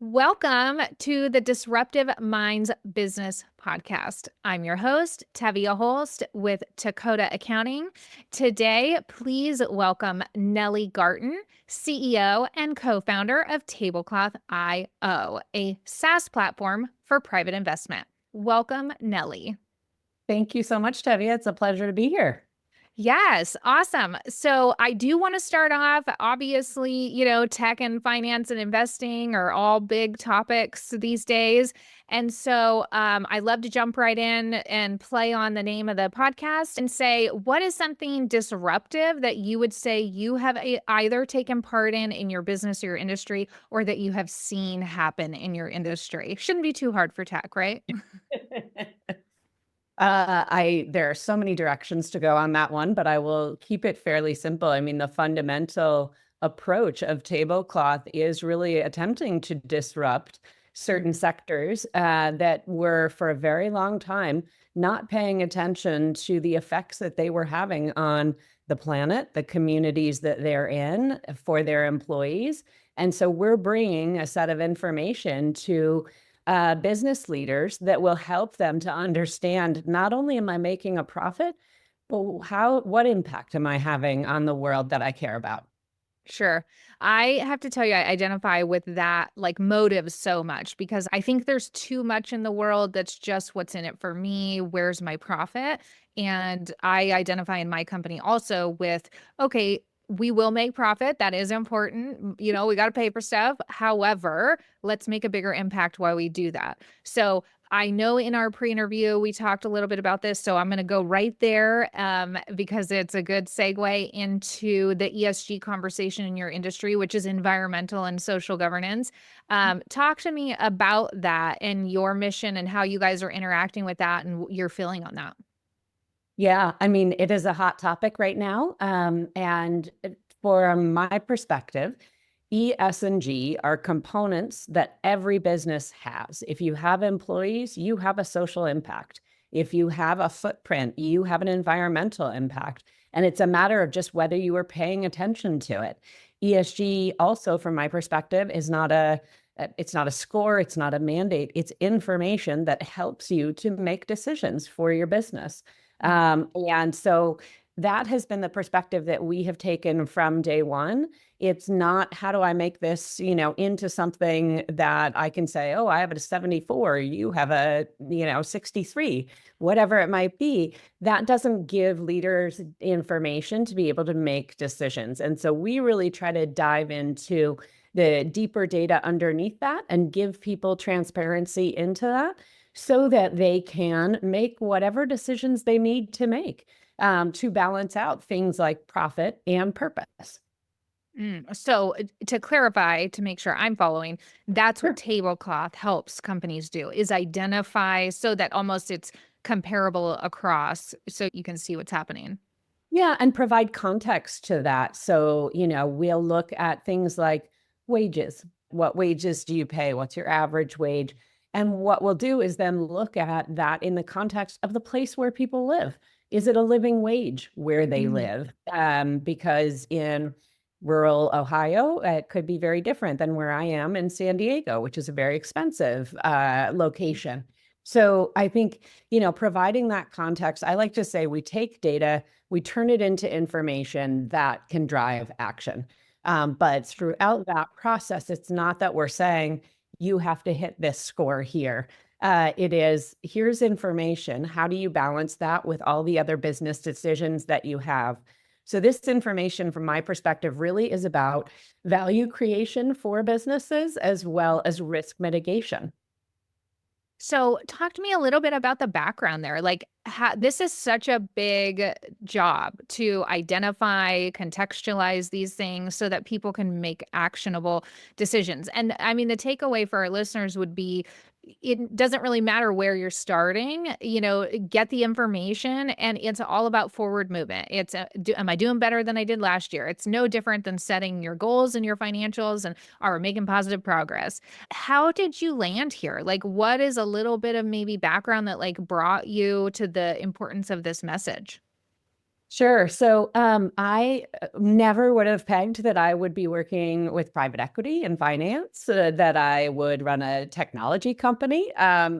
Welcome to the Disruptive Minds Business Podcast. I'm your host, Tevia Hoalst with TeKoda Accounting. Today, please welcome Nelli Garton, CEO and co-founder of Tablecloth.io, a SaaS platform for private investment. Welcome, Nelli. Thank you so much, Tevia. It's a pleasure to be here. Yes, awesome. So I do want to start off, obviously, tech and finance and investing are all big topics these days. And so I love to jump right in and play on the name of the podcast and say, what is something disruptive that you would say you have either taken part in your business or your industry, or that you have seen happen in your industry? Shouldn't be too hard for tech, right? There are so many directions to go on that one, but I will keep it fairly simple. I mean, the fundamental approach of Tablecloth is really attempting to disrupt certain sectors that were for a very long time not paying attention to the effects that they were having on the planet, the communities that they're in, for their employees. And so we're bringing a set of information to business leaders that will help them to understand, not only am I making a profit, but what impact am I having on the world that I care about? Sure. I have to tell you, I identify with that motive so much, because I think there's too much in the world that's just what's in it for me. Where's my profit? And I identify in my company also with, okay, we will make profit. That is important. We got to pay for stuff. However, let's make a bigger impact while we do that. So I know in our pre-interview, we talked a little bit about this, so I'm going to go right there because it's a good segue into the ESG conversation in your industry, which is environmental and social governance. Talk to me about that and your mission and how you guys are interacting with that and your feeling on that. Yeah, I mean, it is a hot topic right now. And from my perspective, E, S, and G are components that every business has. If you have employees, you have a social impact. If you have a footprint, you have an environmental impact. And it's a matter of just whether you are paying attention to it. ESG also, from my perspective, it's not a score, it's not a mandate, it's information that helps you to make decisions for your business. And so that has been the perspective that we have taken from day one. It's not, how do I make this, into something that I can say, oh, I have a 74, you have a, 63, whatever it might be. That doesn't give leaders information to be able to make decisions. And so we really try to dive into the deeper data underneath that and give people transparency into that so that they can make whatever decisions they need to make to balance out things like profit and purpose. So to clarify, to make sure I'm following, that's Sure. what Tablecloth helps companies do, is identify so that almost it's comparable across so you can see what's happening. Yeah, and provide context to that. So, we'll look at things like wages. What wages do you pay? What's your average wage? And what we'll do is then look at that in the context of the place where people live. Is it a living wage where they live? Because in rural Ohio, it could be very different than where I am in San Diego, which is a very expensive location. So I think, providing that context, I like to say we take data, we turn it into information that can drive action. But throughout that process, it's not that we're saying you have to hit this score here. It is, here's information. How do you balance that with all the other business decisions that you have? So this information, from my perspective, really is about value creation for businesses as well as risk mitigation. So talk to me a little bit about the background there. This is such a big job to identify, contextualize these things so that people can make actionable decisions. And I mean, the takeaway for our listeners would be, it doesn't really matter where you're starting, get the information, and it's all about forward movement. It's, am I doing better than I did last year? It's no different than setting your goals and your financials and are making positive progress. How did you land here? What is a little bit of maybe background that brought you to the importance of this message? Sure. So I never would have pegged that I would be working with private equity and finance, that I would run a technology company.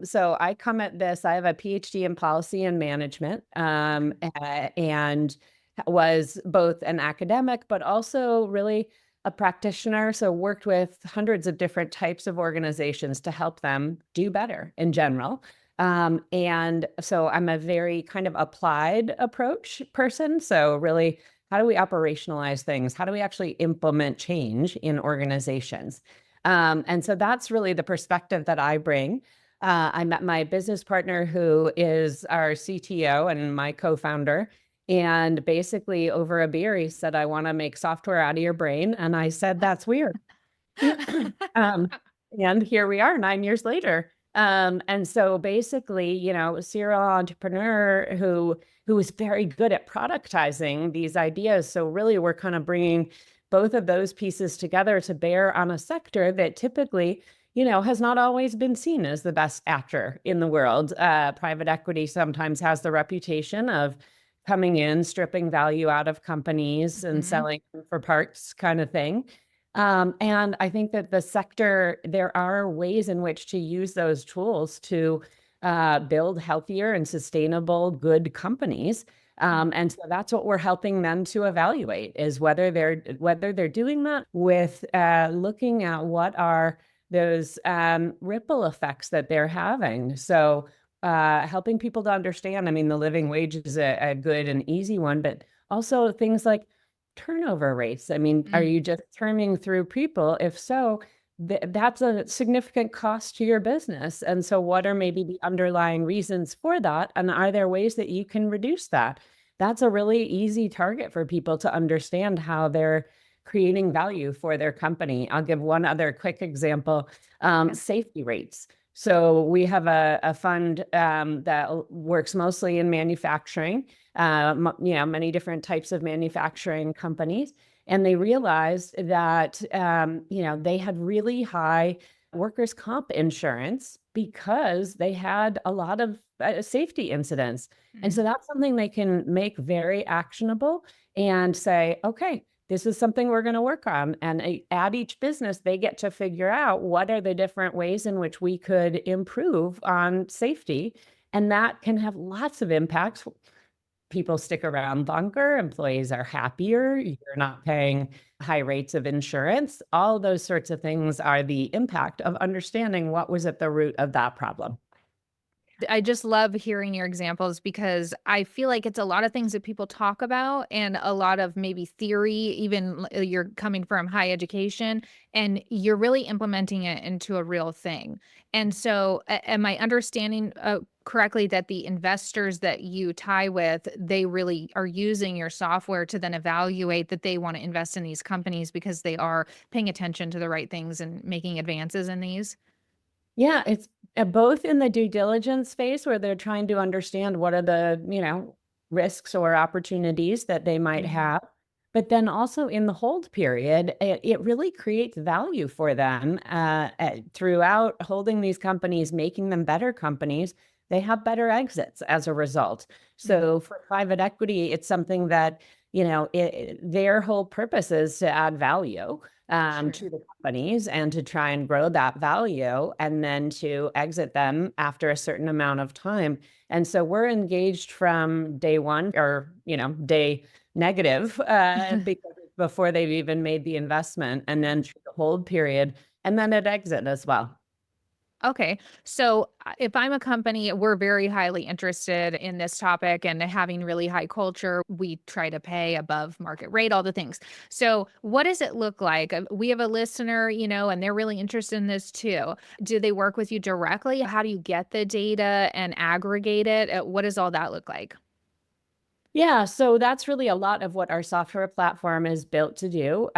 So I come at this, I have a PhD in policy and management, and was both an academic, but also really a practitioner. So worked with hundreds of different types of organizations to help them do better in general. And so I'm a very kind of applied approach person. So really, how do we operationalize things? How do we actually implement change in organizations? And so that's really the perspective that I bring. I met my business partner, who is our CTO and my co-founder. And basically, over a beer, he said, "I want to make software out of your brain." And I said, "That's weird." Um, and here we are 9 years later. And so basically, a serial entrepreneur who was very good at productizing these ideas. So really, we're kind of bringing both of those pieces together to bear on a sector that typically, has not always been seen as the best actor in the world. Private equity sometimes has the reputation of coming in, stripping value out of companies and Mhm. selling them for parts kind of thing. And I think that the sector, there are ways in which to use those tools to build healthier and sustainable, good companies. And so that's what we're helping them to evaluate, is whether they're doing that with looking at what are those ripple effects that they're having. So helping people to understand, I mean, the living wage is a good and easy one, but also things like turnover rates. I mean, are Mm. you just turning through people? If so, that's a significant cost to your business. And so, what are maybe the underlying reasons for that? And are there ways that you can reduce that? That's a really easy target for people to understand how they're creating value for their company. I'll give one other quick example, Yeah. safety rates. So we have a fund that works mostly in manufacturing, many different types of manufacturing companies. And they realized that, they had really high workers' comp insurance because they had a lot of safety incidents. And Mm. so that's something they can make very actionable and say, okay, this is something we're going to work on. And at each business, they get to figure out what are the different ways in which we could improve on safety. And that can have lots of impacts. People stick around longer, employees are happier, you're not paying high rates of insurance. All those sorts of things are the impact of understanding what was at the root of that problem. I just love hearing your examples because I feel like it's a lot of things that people talk about and a lot of maybe theory, even you're coming from high education and you're really implementing it into a real thing. And so, am I understanding correctly that the investors that you tie with, they really are using your software to then evaluate that they want to invest in these companies because they are paying attention to the right things and making advances in these? Yeah, it's both in the due diligence phase where they're trying to understand what are the, risks or opportunities that they might Mhm. have. But then also in the hold period, it really creates value for them throughout holding these companies, making them better companies. They have better exits as a result. Mm. So for private equity, it's something that, their whole purpose is to add value Sure. to the companies and to try and grow that value and then to exit them after a certain amount of time. And so we're engaged from day one or, day negative because before they've even made the investment and then through the hold period and then at exit as well. Okay. So if I'm a company, we're very highly interested in this topic and having really high culture. We try to pay above market rate, all the things. So what does it look like? We have a listener, and they're really interested in this too. Do they work with you directly? How do you get the data and aggregate it? What does all that look like? Yeah, so that's really a lot of what our software platform is built to do.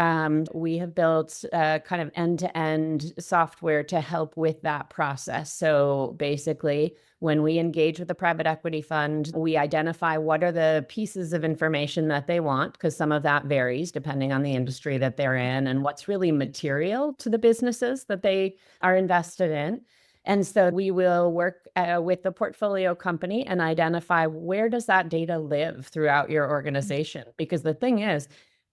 We have built kind of end-to-end software to help with that process. So basically, when we engage with a private equity fund, we identify what are the pieces of information that they want, because some of that varies depending on the industry that they're in and what's really material to the businesses that they are invested in. And so we will work with the portfolio company and identify where does that data live throughout your organization? Because the thing is,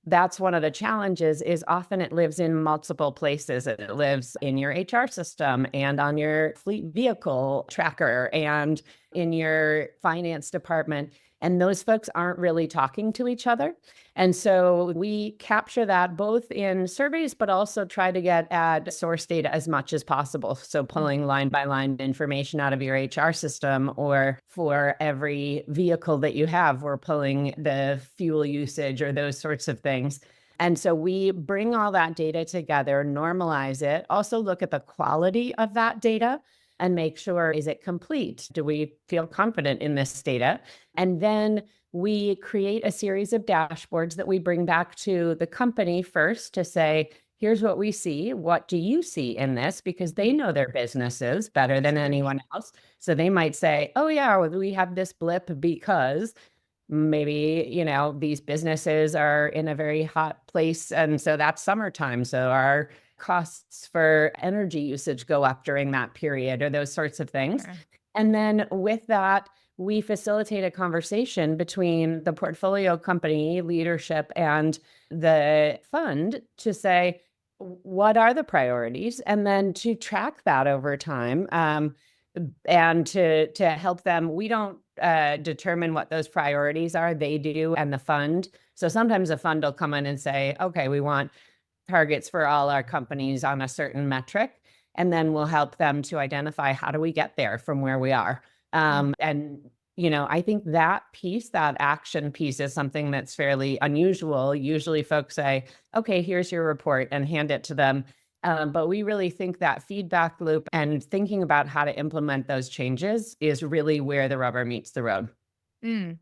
that's one of the challenges is often it lives in multiple places. It lives in your HR system and on your fleet vehicle tracker and in your finance department. And those folks aren't really talking to each other. And so we capture that both in surveys, but also try to get at source data as much as possible. So pulling line by line information out of your HR system, or for every vehicle that you have, we're pulling the fuel usage or those sorts of things. And so we bring all that data together, normalize it, also look at the quality of that data and make sure, is it complete? Do we feel confident in this data? And then we create a series of dashboards that we bring back to the company first to say, here's what we see. What do you see in this? Because they know their businesses better than anyone else. So they might say, oh yeah, we have this blip because maybe, these businesses are in a very hot place. And so that's summertime. So our costs for energy usage go up during that period, or those sorts of things. Sure. And then with that, we facilitate a conversation between the portfolio company leadership and the fund to say, what are the priorities? And then to track that over time, and to help them. We don't determine what those priorities are. They do, and the fund. So sometimes the fund will come in and say, okay, we want targets for all our companies on a certain metric. And then we'll help them to identify how do we get there from where we are. And, I think that piece, that action piece is something that's fairly unusual. Usually folks say, okay, here's your report and hand it to them. But we really think that feedback loop and thinking about how to implement those changes is really where the rubber meets the road. Mm.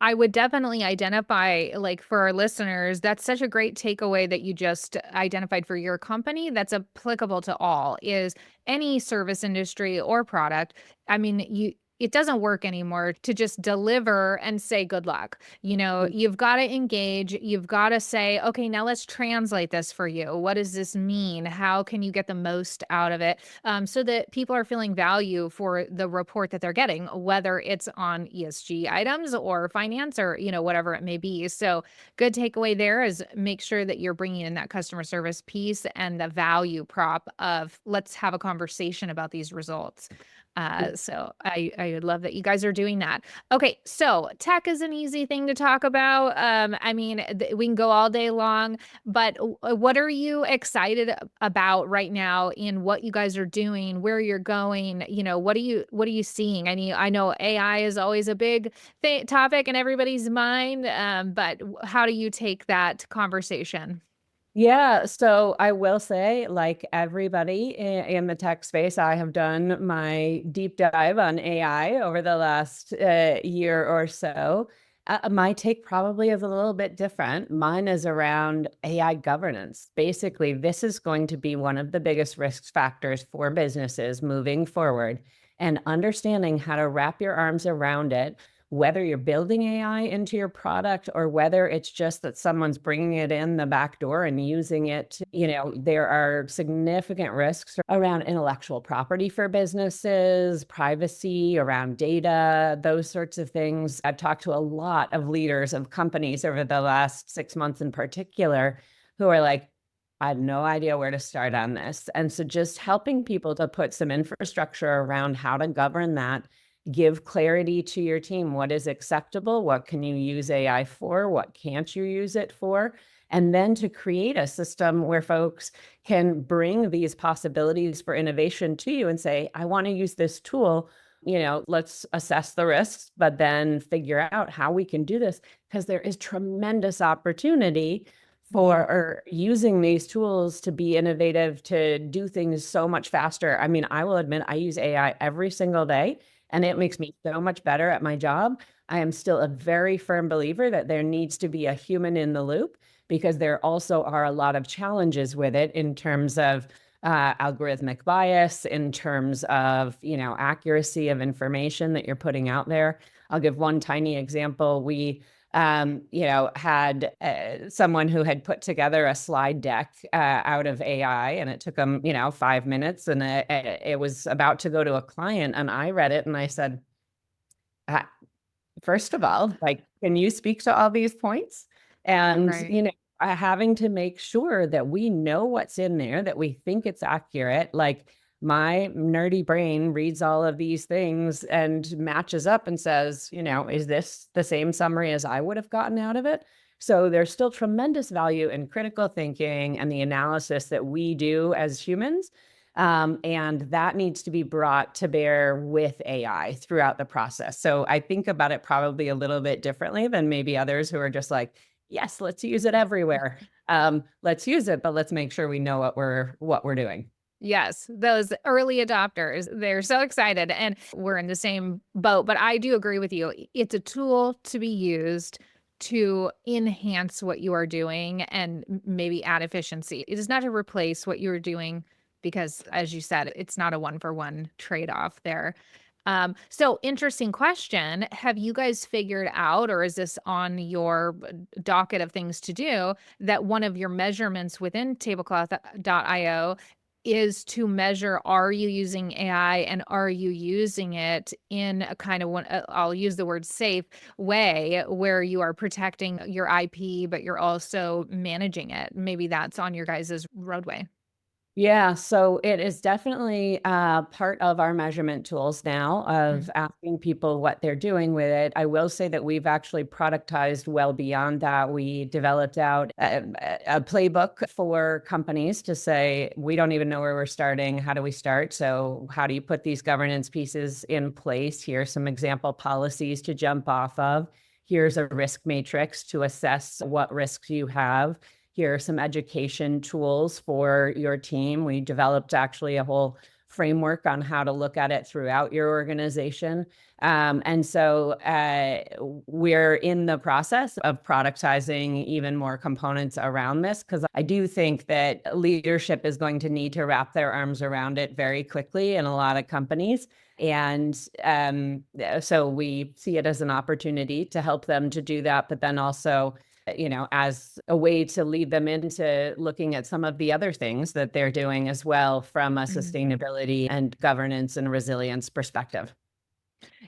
I would definitely identify, like for our listeners, that's such a great takeaway that you just identified for your company that's applicable to all is any service industry or product. I mean, it doesn't work anymore to just deliver and say good luck. You've got to engage. You've got to say, okay, now let's translate this for you. What does this mean? How can you get the most out of it? So that people are feeling value for the report that they're getting, whether it's on ESG items or finance or, whatever it may be. So good takeaway there is make sure that you're bringing in that customer service piece and the value prop of let's have a conversation about these results. So I would love that you guys are doing that. Okay, so tech is an easy thing to talk about. I mean, we can go all day long, but what are you excited about right now in what you guys are doing, where you're going? What are you seeing? I know AI is always a big topic in everybody's mind, but how do you take that conversation? Yeah, so I will say, like everybody in the tech space, I have done my deep dive on AI over the last year or so. My take probably is a little bit different. Mine is around AI governance. Basically, this is going to be one of the biggest risk factors for businesses moving forward, and understanding how to wrap your arms around it, whether you're building AI into your product or whether it's just that someone's bringing it in the back door and using it, there are significant risks around intellectual property for businesses, privacy, around data, those sorts of things. I've talked to a lot of leaders of companies over the last 6 months in particular who are like, I have no idea where to start on this. And so just helping people to put some infrastructure around how to govern that, give clarity to your team. What is acceptable? What can you use AI for? What can't you use it for? And then to create a system where folks can bring these possibilities for innovation to you and say, I want to use this tool. Let's assess the risks, but then figure out how we can do this, because there is tremendous opportunity for using these tools to be innovative, to do things so much faster. I mean, I will admit I use AI every single day, and it makes me so much better at my job. I am still a very firm believer that there needs to be a human in the loop, because there also are a lot of challenges with it in terms of algorithmic bias, in terms of, accuracy of information that you're putting out there. I'll give one tiny example. We had someone who had put together a slide deck out of AI, and it took them, 5 minutes, and it was about to go to a client, and I read it and I said, "Uh, first of all, like, can you speak to all these points?" And, Right. having to make sure that we know what's in there, that we think it's accurate. Like, my nerdy brain reads all of these things and matches up and says, is this the same summary as I would have gotten out of it? So there's still tremendous value in critical thinking and the analysis that we do as humans. And that needs to be brought to bear with AI throughout the process. So I think about it probably a little bit differently than maybe others who are just like, yes, let's use it everywhere. Let's use it, but let's make sure we know what we're doing. Yes, those early adopters, they're so excited and we're in the same boat, but I do agree with you. It's a tool to be used to enhance what you are doing and maybe add efficiency. It is not to replace what you're doing because, as you said, it's not a one-for-one trade-off there. So interesting question. Have you guys figured out, or is this on your docket of things to do, that one of your measurements within tablecloth.io is to measure, are you using AI and are you using it in a kind of one, I'll use the word safe way where you are protecting your IP, but you're also managing it. Maybe that's on your guys' roadway. Yeah, so it is definitely part of our measurement tools now of Mm. asking people what they're doing with it. I will say that we've actually productized well beyond that. We developed out a playbook for companies to say, we don't even know where we're starting. How do we start? So how do you put these governance pieces in place? Here are some example policies to jump off of. Here's a risk matrix to assess what risks you have. Here are some education tools for your team. We developed actually a whole framework on how to look at it throughout your organization. And so we're in the process of productizing even more components around this, because I do think that leadership is going to need to wrap their arms around it very quickly in a lot of companies. And so we see it as an opportunity to help them to do that, but then also as a way to lead them into looking at some of the other things that they're doing as well from a Mhm. sustainability and governance and resilience perspective.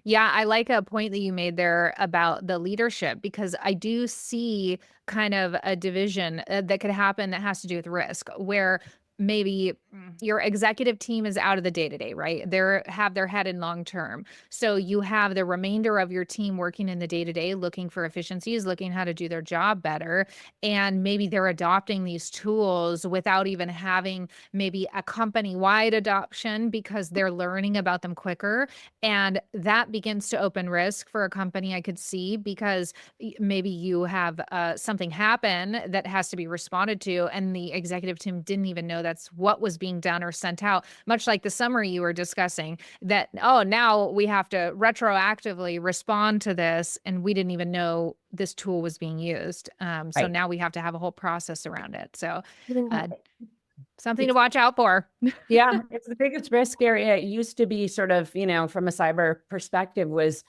Yeah, I like a point that you made there about the leadership because I do see kind of a division that could happen that has to do with risk, where maybe your executive team is out of the day to day, right? They have their head in long term. So you have the remainder of your team working in the day to day, looking for efficiencies, looking how to do their job better. And maybe they're adopting these tools without even having maybe a company wide adoption because they're learning about them quicker, and that begins to open risk for a company I could see because maybe you have something happen that has to be responded to, and the executive team didn't even know that's what was being done or sent out, much like the summary you were discussing that, oh, now we have to retroactively respond to this, and we didn't even know this tool was being used. So Right. now we have to have a whole process around it. So Yeah. uh, something to It's watch out for. Yeah, it's the biggest risk area. It used to be sort of, from a cyber perspective was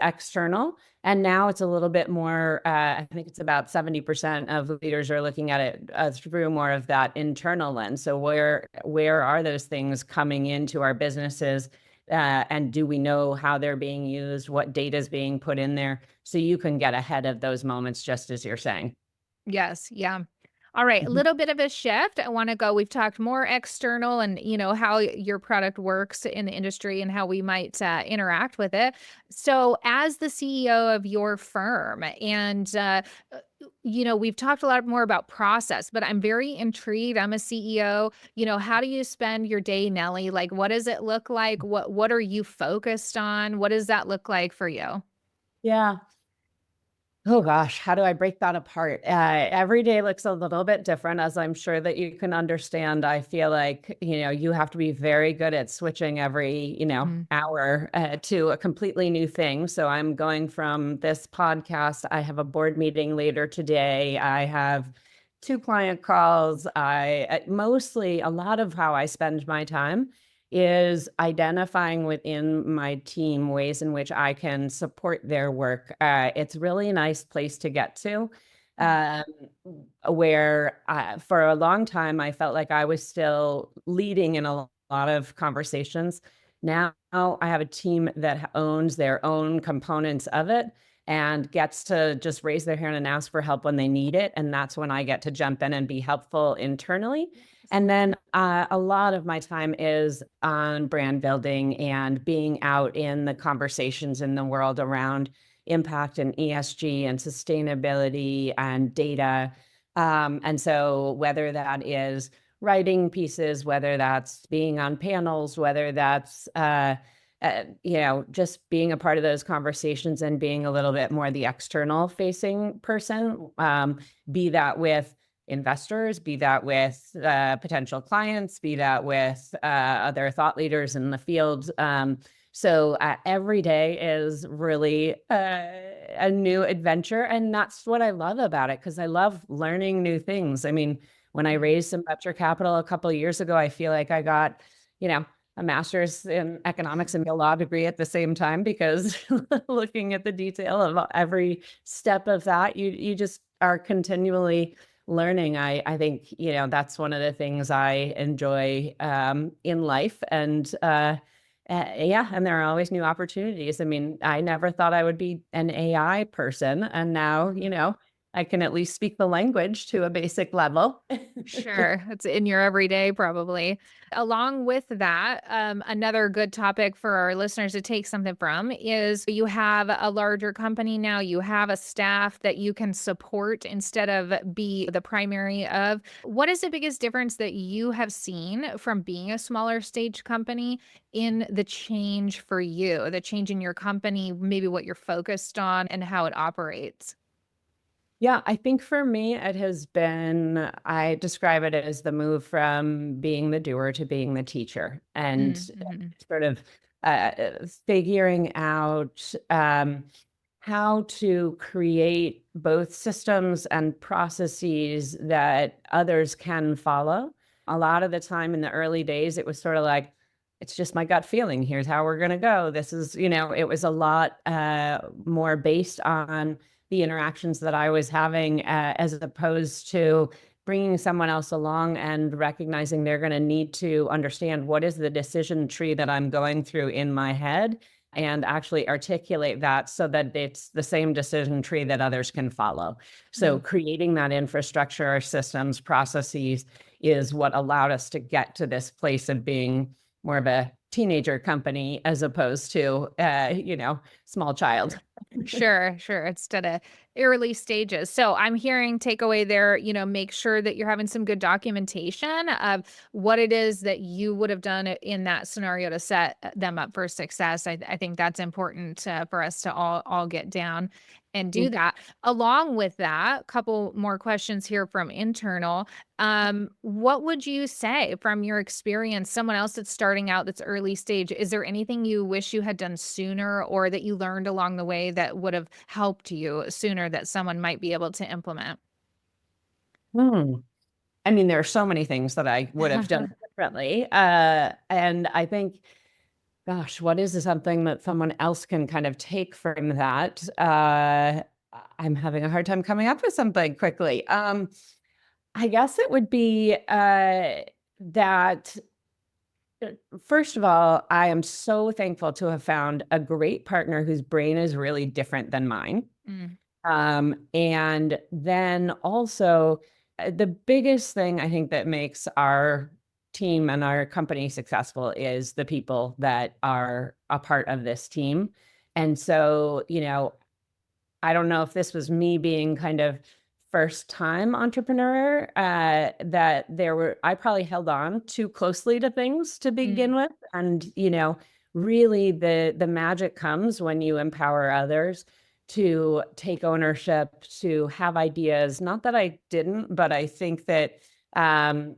external. And now it's a little bit more, I think it's about 70% of leaders are looking at it through more of that internal lens. So where are those things coming into our businesses? And do we know how they're being used? What data is being put in there? So you can get ahead of those moments, just as you're saying. Yes. Yeah. All right, a Mhm. little bit of a shift. I want to go. We've talked more external and how your product works in the industry and how we might interact with it. So, as the CEO of your firm, and we've talked a lot more about process, but I'm very intrigued. I'm a CEO. How do you spend your day, Nelly? Like, what does it look like? What are you focused on? What does that look like for you? Yeah. Oh gosh, how do I break that apart? Every day looks a little bit different, as I'm sure that you can understand. I feel like, you have to be very good at switching every, Mm. hour to a completely new thing. So I'm going from this podcast. I have a board meeting later today. I have two client calls. I mostly a lot of how I spend my time is identifying within my team ways in which I can support their work. It's really a nice place to get to. Um, where for a long time, I felt like I was still leading in a lot of conversations. Now I have a team that owns their own components of it and gets to just raise their hand and ask for help when they need it. And that's when I get to jump in and be helpful internally. And then a lot of my time is on brand building and being out in the conversations in the world around impact and ESG and sustainability and data. And so whether that is writing pieces, whether that's being on panels, whether that's just being a part of those conversations and being a little bit more the external facing person, be that with investors, be that with potential clients, be that with other thought leaders in the field. So every day is really a new adventure. And that's what I love about it, because I love learning new things. I mean, when I raised some venture capital a couple of years ago, I feel like I got, a master's in economics and a law degree at the same time, because looking at the detail of every step of that, you just are continually learning. I think, that's one of the things I enjoy in life. And and there are always new opportunities. I mean, I never thought I would be an AI person. And now, I can at least speak the language to a basic level. Sure. It's in your everyday, probably. Along with that, another good topic for our listeners to take something from is you have a larger company now, you have a staff that you can support instead of be the primary of. What is the biggest difference that you have seen from being a smaller stage company in the change for you, the change in your company, maybe what you're focused on and how it operates? Yeah, I think for me, it has been, I describe it as the move from being the doer to being the teacher, and Mm-hmm. sort of uh, figuring out how to create both systems and processes that others can follow. A lot of the time in the early days, it was sort of like, it's just my gut feeling. Here's how we're going to go. This is, it was a lot more based on the interactions that I was having, as opposed to bringing someone else along and recognizing they're going to need to understand what is the decision tree that I'm going through in my head, and actually articulate that so that it's the same decision tree that others can follow. So creating that infrastructure, systems, processes is what allowed us to get to this place of being more of a teenager company as opposed to, small child. Sure, sure. Instead of early stages. So I'm hearing takeaway there, make sure that you're having some good documentation of what it is that you would have done in that scenario to set them up for success. I think that's important for us to all get down and do that. Along with that, couple more questions here from internal. What would you say from your experience, someone else that's starting out that's early stage, is there anything you wish you had done sooner or that you learned along the way that would have helped you sooner that someone might be able to implement? Hmm. I mean, there are so many things that I would have done differently. And I think, gosh, what is something that someone else can kind of take from that? I'm having a hard time coming up with something quickly. I guess it would be that, first of all, I am so thankful to have found a great partner whose brain is really different than mine. Mm, And then also, the biggest thing I think that makes our team and our company successful is the people that are a part of this team. And so, I don't know if this was me being kind of first time entrepreneur, that I probably held on too closely to things to mm, begin with. And, really the magic comes when you empower others to take ownership, to have ideas. Not that I didn't, but I think that, I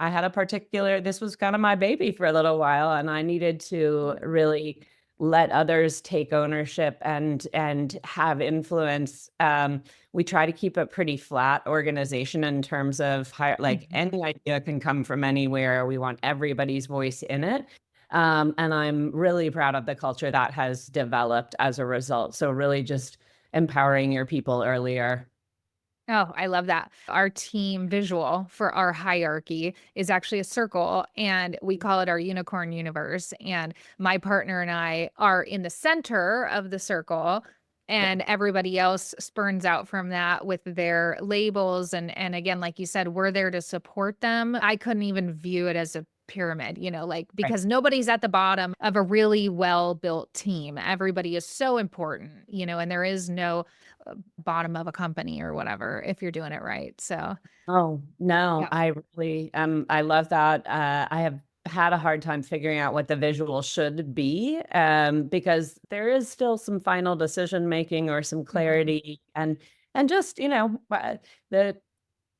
had this was kind of my baby for a little while, and I needed to really let others take ownership and have influence. We try to keep a pretty flat organization in terms of any idea can come from anywhere. We want everybody's voice in it. And I'm really proud of the culture that has developed as a result. So really just empowering your people earlier. Oh, I love that. Our team visual for our hierarchy is actually a circle, and we call it our unicorn universe. And my partner and I are in the center of the circle, and everybody else spurns out from that with their labels. And again, like you said, we're there to support them. I couldn't even view it as a pyramid, like Right. because nobody's at the bottom of a really well-built team. Everybody is so important, and there is no bottom of a company or whatever if you're doing it right. So, Oh, no, yeah. I really, I love that. I have had a hard time figuring out what the visual should be, because there is still some final decision making or some Mhm. clarity and just, the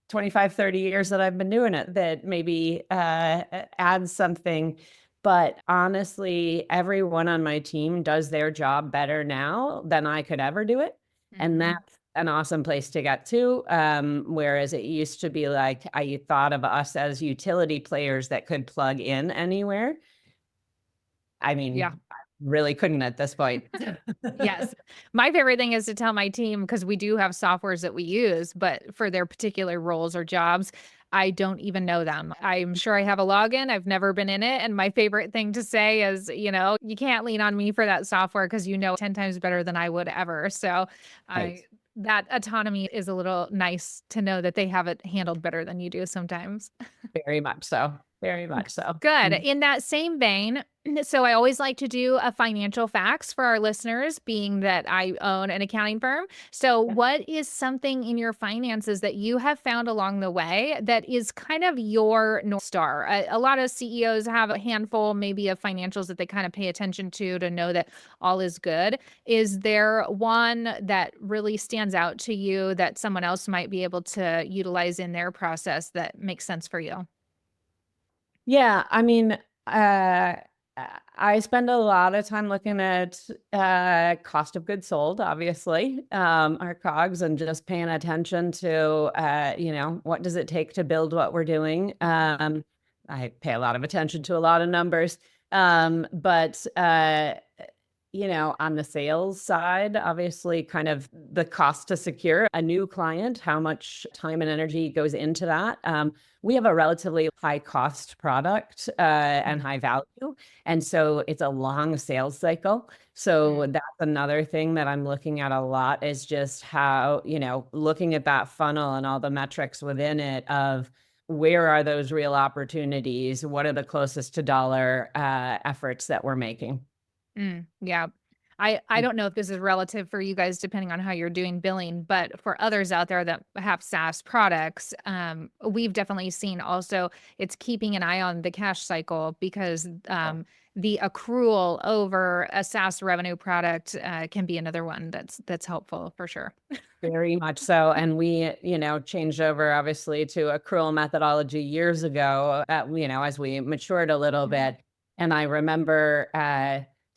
25, 30 years that I've been doing it that maybe adds something. But honestly, everyone on my team does their job better now than I could ever do it. And Mhm. that's an awesome place to get to. Whereas it used to be like I thought of us as utility players that could plug in anywhere. I Yeah. mean, I really couldn't at this point. Yes. My favorite thing is to tell my team because we do have softwares that we use, but for their particular roles or jobs, I don't even know them. I'm sure I have a login. I've never been in it. And my favorite thing to say is, you can't lean on me for that software because you know 10 times better than I would ever. So Right. I that autonomy is a little nice to know that they have it handled better than you do sometimes. Very much so. Very much so. Good. Mm. In that same vein, so I always like to do a financial facts for our listeners, being that I own an accounting firm. So, Yeah. what is something in your finances that you have found along the way that is kind of your North Star? A lot of CEOs have a handful, maybe, of financials that they kind of pay attention to know that all is good. Is there one that really stands out to you that someone else might be able to utilize in their process that makes sense for you? Yeah, I mean, I spend a lot of time looking at cost of goods sold, obviously, our COGS, and just paying attention to, what does it take to build what we're doing. I pay a lot of attention to a lot of numbers, but on the sales side, obviously, kind of the cost to secure a new client, how much time and energy goes into that. We have a relatively high cost product and high value. And so it's a long sales cycle. So Mm. that's another thing that I'm looking at a lot is just how, looking at that funnel and all the metrics within it of where are those real opportunities? What are the closest to dollar efforts that we're making? Yeah. I don't know if this is relative for you guys depending on how you're doing billing, but for others out there that have SaaS products, we've definitely seen also it's keeping an eye on the cash cycle because the accrual over a SaaS revenue product can be another one that's helpful for sure. Very much so. And we, changed over obviously to accrual methodology years ago, as we matured a little Mhm. bit. And I remember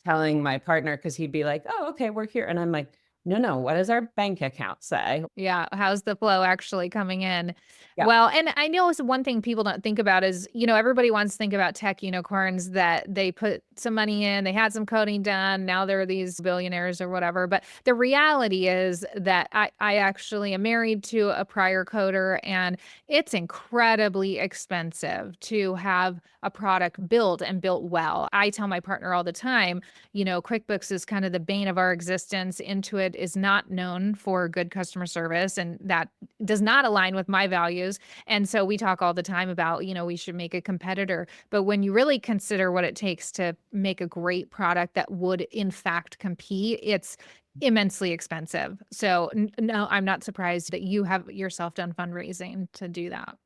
telling my partner, because he'd be like, oh, okay, we're here. And I'm like, no, no, what does our bank account say? Yeah, how's the flow actually coming in? Yeah. Well, and I know it's one thing people don't think about is, everybody wants to think about tech unicorns that they put some money in, they had some coding done, now they're these billionaires or whatever. But the reality is that I actually am married to a prior coder, and it's incredibly expensive to have a product built and built well. I tell my partner all the time, QuickBooks is kind of the bane of our existence. Intuit is not known for good customer service, and that does not align with my values. And so we talk all the time about, we should make a competitor. But when you really consider what it takes to make a great product that would, in fact, compete, it's immensely expensive. So, no, I'm not surprised that you have yourself done fundraising to do that.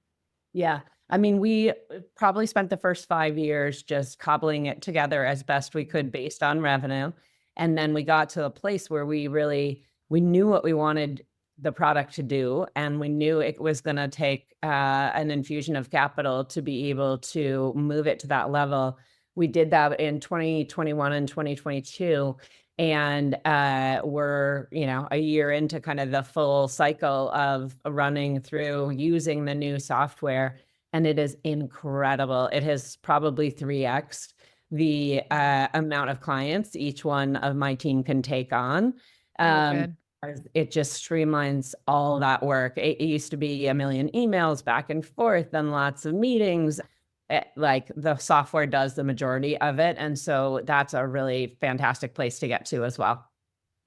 Yeah. I mean, we probably spent the first 5 years just cobbling it together as best we could based on revenue. And then we got to a place where we knew what we wanted the product to do. And we knew it was going to take an infusion of capital to be able to move it to that level. We did that in 2021 and 2022. And we're, a year into kind of the full cycle of running through using the new software. And it is incredible. It has probably 3x the amount of clients each one of my team can take on. Oh, good. It just streamlines all that work. It used to be a million emails back and forth and lots of meetings. Like the software does the majority of it. And so that's a really fantastic place to get to as well.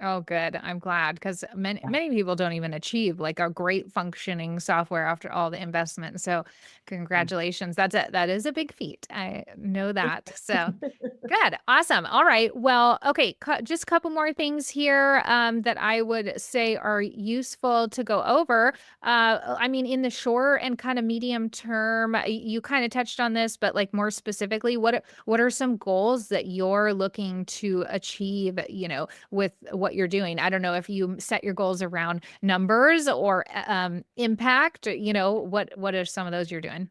Oh, good. I'm glad because many Yeah. many people don't even achieve like a great functioning software after all the investment. So, congratulations. That is a big feat. I know that. So, good. Awesome. All right. Well, okay. Just a couple more things here that I would say are useful to go over. I mean, in the short and kind of medium term, you kind of touched on this, but like more specifically, what are some goals that you're looking to achieve? With what you're doing. I don't know if you set your goals around numbers or impact. What are some of those you're doing?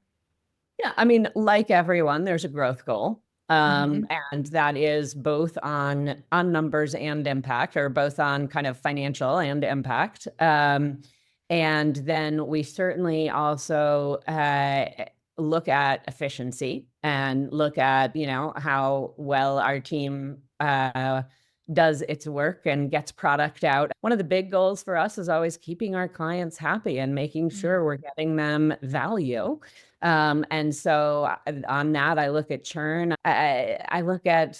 Yeah, I mean, like everyone, there's a growth goal. Hmm. And that is both on numbers and impact, or both on kind of financial and impact. And then we certainly also look at efficiency and look at, how well our team does its work and gets product out. One of the big goals for us is always keeping our clients happy and making sure we're getting them value. And so on that, I look at churn. I look at,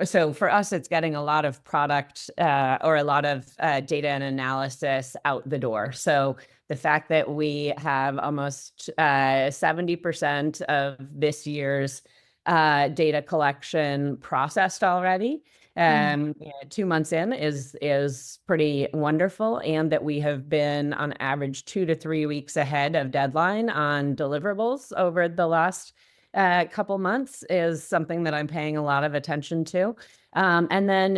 so for us, it's getting a lot of product or a lot of data and analysis out the door. So the fact that we have almost 70% of this year's data collection processed already, Mm. 2 months in is pretty wonderful. And that we have been on average 2 to 3 weeks ahead of deadline on deliverables over the last couple months is something that I'm paying a lot of attention to. And then,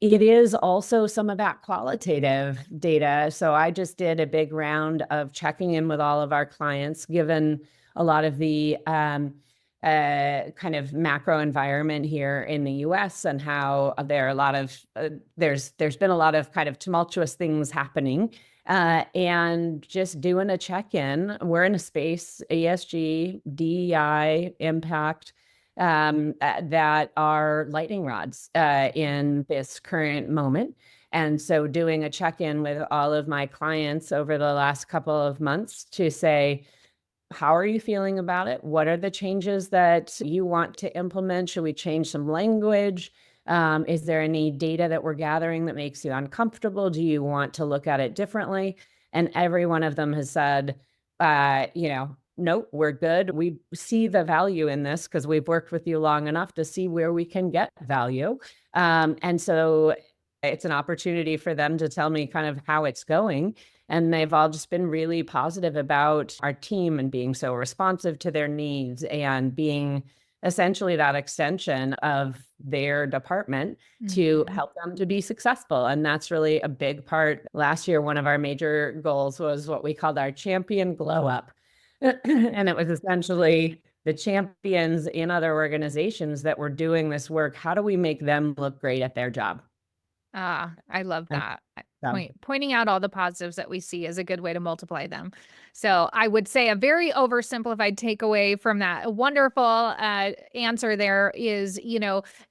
it is also some of that qualitative data. So I just did a big round of checking in with all of our clients, given a lot of the kind of macro environment here in the US and how there are a lot of, there's been a lot of kind of tumultuous things happening. And just doing a check-in. We're in a space, ESG, DEI, impact, that are lightning rods in this current moment. And so doing a check-in with all of my clients over the last couple of months to say, how are you feeling about it? What are the changes that you want to implement? Should we change some language? Is there any data that we're gathering that makes you uncomfortable? Do you want to look at it differently? And every one of them has said, nope, we're good. We see the value in this because we've worked with you long enough to see where we can get value. And so it's an opportunity for them to tell me kind of how it's going. And they've all just been really positive about our team and being so responsive to their needs and being essentially that extension of their department to Mhm. help them to be successful. And that's really a big part. Last year, one of our major goals was what we called our champion glow up. And it was essentially the champions in other organizations that were doing this work. How do we make them look great at their job? Ah, I love And that. so, Pointing out all the positives that we see is a good way to multiply them. So I would say a very oversimplified takeaway from that wonderful answer there is,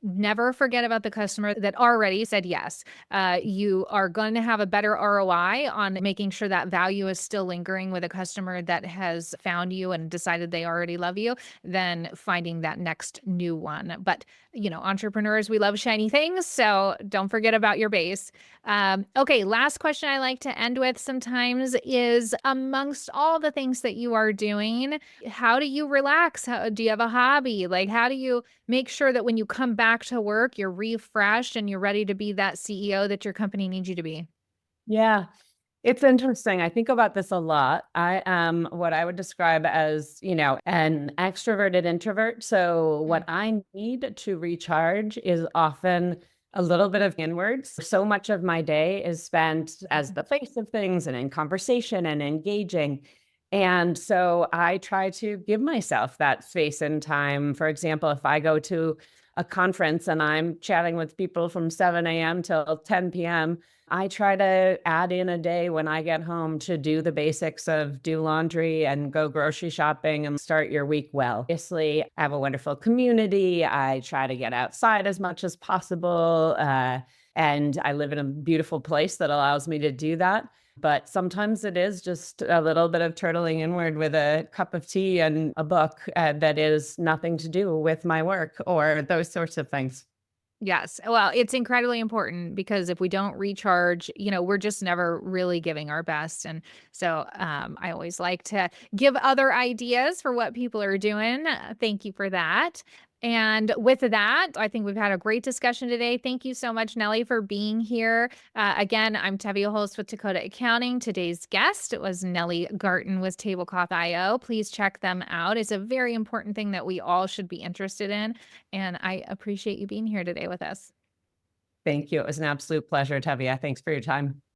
never forget about the customer that already said yes. You are going to have a better ROI on making sure that value is still lingering with a customer that has found you and decided they already love you than finding that next new one. But, entrepreneurs, we love shiny things. So don't forget about your base. Okay, last question I like to end with sometimes is amongst all the things that you are doing, how do you relax? Do you have a hobby? Like, how do you make sure that when you come back to work, you're refreshed and you're ready to be that CEO that your company needs you to be? yeah, it's interesting. I think about this a lot. I am what I would describe as, an extroverted introvert. So what Mm. I need to recharge is often a little bit of inwards. So much of my day is spent as the face of things and in conversation and engaging. And so I try to give myself that space and time. For example, if I go to a conference and I'm chatting with people from 7 a.m. till 10 p.m., I try to add in a day when I get home to do the basics of do laundry and go grocery shopping and start your week well. Obviously, I have a wonderful community. I try to get outside as much as possible. And I live in a beautiful place that allows me to do that. But sometimes it is just a little bit of turtling inward with a cup of tea and a book that is nothing to do with my work or those sorts of things. Yes. Well, it's incredibly important because if we don't recharge, we're just never really giving our best. And so I always like to give other ideas for what people are doing. Thank you for that. And with that, I think we've had a great discussion today. Thank you so much, Nelli, for being here. Again, I'm Tevia Hoalst with TeKoda Accounting. Today's guest was Nelli Garton with Tablecloth.io. Please check them out. It's a very important thing that we all should be interested in. And I appreciate you being here today with us. Thank you. It was an absolute pleasure, Tevia. Thanks for your time.